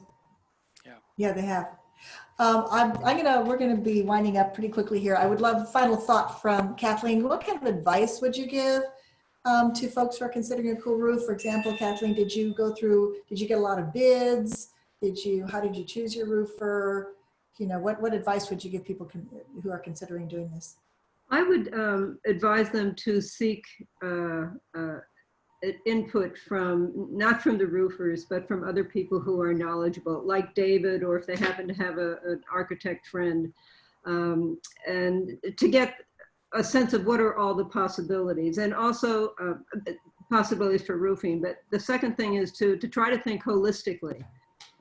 Speaker 5: Yeah,
Speaker 2: they have. We're gonna be winding up pretty quickly here. I would love a final thought from Kathleen. What kind of advice would you give to folks who are considering a cool roof? For example, Kathleen, did you get a lot of bids? How did you choose your roofer? What advice would you give people who are considering doing this?
Speaker 3: I would advise them to seek input not from the roofers, but from other people who are knowledgeable, like David, or if they happen to have an architect friend, and to get a sense of what are all the possibilities, and also possibilities for roofing. But the second thing is to try to think holistically.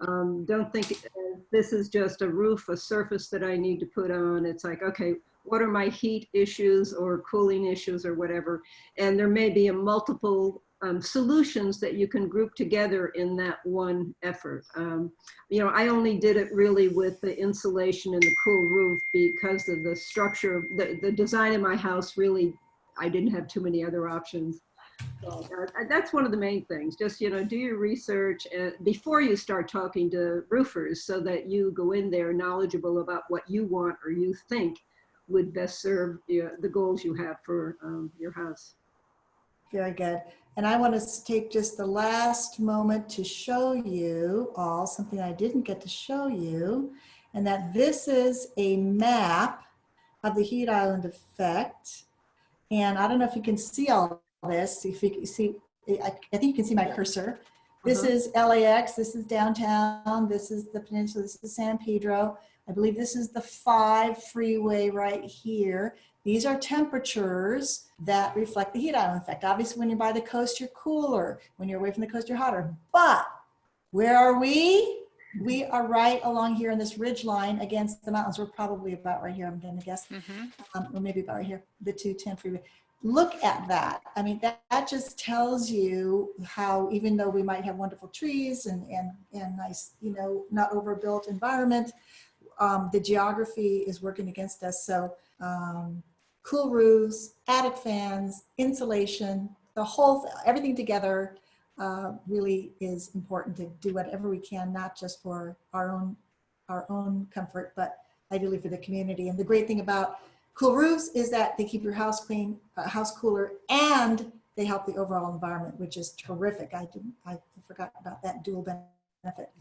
Speaker 3: Don't think this is just a roof, a surface that I need to put on. It's like, okay, what are my heat issues or cooling issues or whatever? And there may be a multiple solutions that you can group together in that one effort. I only did it really with the insulation and the cool roof because of the structure of the design of my house. Really, I didn't have too many other options. So that's one of the main things. Just, do your research before you start talking to roofers, so that you go in there knowledgeable about what you want or you think would best serve the goals you have for your house.
Speaker 2: Very good. And I want to take just the last moment to show you all something I didn't get to show you, and that this is a map of the heat island effect. And I don't know if you can see all this. If you can see, I think you can see my cursor. This is LAX, this is downtown, this is the peninsula, this is San Pedro. I believe this is the 5 freeway right here. These are temperatures that reflect the heat island effect. Obviously, when you're by the coast, you're cooler. When you're away from the coast, you're hotter. But where are we? We are right along here in this ridge line against the mountains. We're probably about right here, I'm gonna guess. Or maybe about right here, the 210 freeway. Look at that. I mean, that just tells you how, even though we might have wonderful trees and nice, you know, not overbuilt environment, the geography is working against us. So cool roofs, attic fans, insulation, the whole, everything together really is important to do whatever we can, not just for our own comfort, but ideally for the community. And the great thing about cool roofs is that they keep your house clean, house cooler, and they help the overall environment, which is terrific. I forgot about that dual benefit.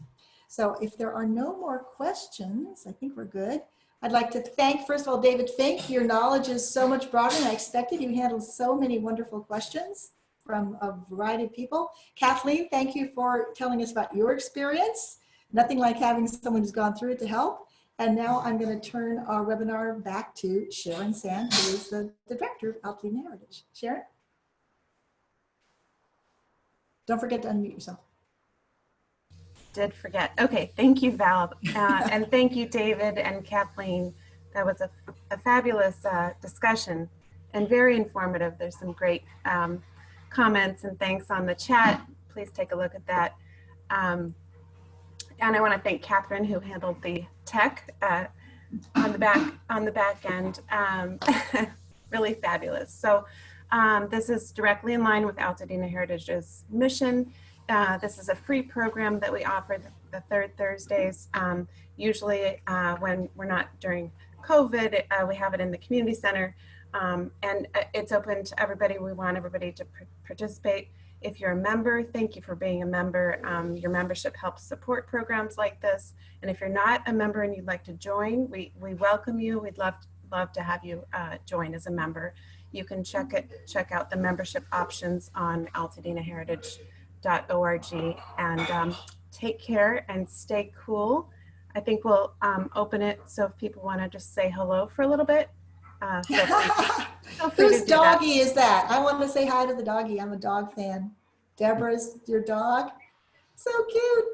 Speaker 2: So if there are no more questions, I think we're good. I'd like to thank, first of all, David Fink. Your knowledge is so much broader than I expected. You handled so many wonderful questions from a variety of people. Kathleen, thank you for telling us about your experience. Nothing like having someone who's gone through it to help. And now I'm going to turn our webinar back to Sharon Sand, who is the director of Altadena Heritage. Sharon? Don't forget to unmute yourself.
Speaker 1: Did forget. Okay, thank you, Val. And thank you, David and Kathleen. That was a fabulous discussion and very informative. There's some great comments and thanks on the chat. Please take a look at that. And I want to thank Catherine, who handled the tech on the back end. Really fabulous. So this is directly in line with Altadena Heritage's mission. This is a free program that we offer the third Thursdays. Usually when we're not during COVID, we have it in the community center. And it's open to everybody. We want everybody to participate. If you're a member, thank you for being a member. Your membership helps support programs like this. And if you're not a member and you'd like to join, we welcome you. We'd love to have you join as a member. You can check out the membership options on altadena.heritage.org, and take care and stay cool. I think we'll open it so if people want to just say hello for a little bit.
Speaker 2: Whose doggy is that? I want to say hi to the doggy. I'm a dog fan. Deborah's your dog. So cute.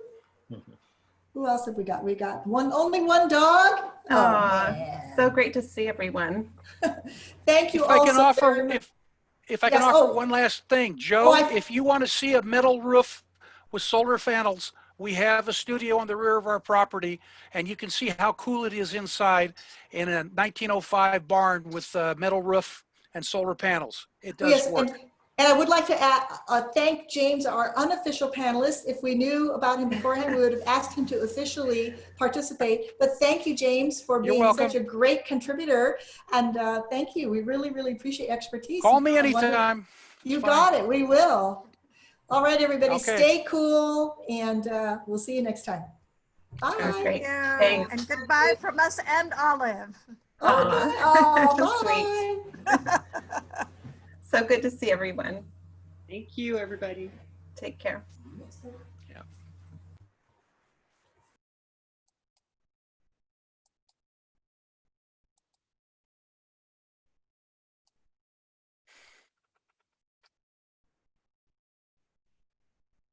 Speaker 2: Who else have we got? We got only one dog.
Speaker 1: Oh, so great to see everyone.
Speaker 2: Thank you.
Speaker 5: If I can offer, if I can
Speaker 2: Yes,
Speaker 5: offer one last thing, Joe,
Speaker 2: Oh,
Speaker 5: if you want to see a metal roof with solar panels, we have a studio on the rear of our property, and you can see how cool it is inside in a 1905 barn with a metal roof and solar panels. It does work.
Speaker 2: And I would like to thank James, our unofficial panelist. If we knew about him beforehand, we would have asked him to officially participate. But thank you, James, for being such a great contributor. And thank you. We really, really appreciate expertise.
Speaker 5: Call me anytime.
Speaker 2: You got it. We will. All right, everybody, stay cool, and we'll see you next time. Bye.
Speaker 1: That was great.
Speaker 6: Yeah.
Speaker 1: Thanks.
Speaker 6: And goodbye from us and Olive.
Speaker 2: Okay. Oh, bye.
Speaker 1: So good to see everyone.
Speaker 7: Thank you, everybody.
Speaker 1: Take care.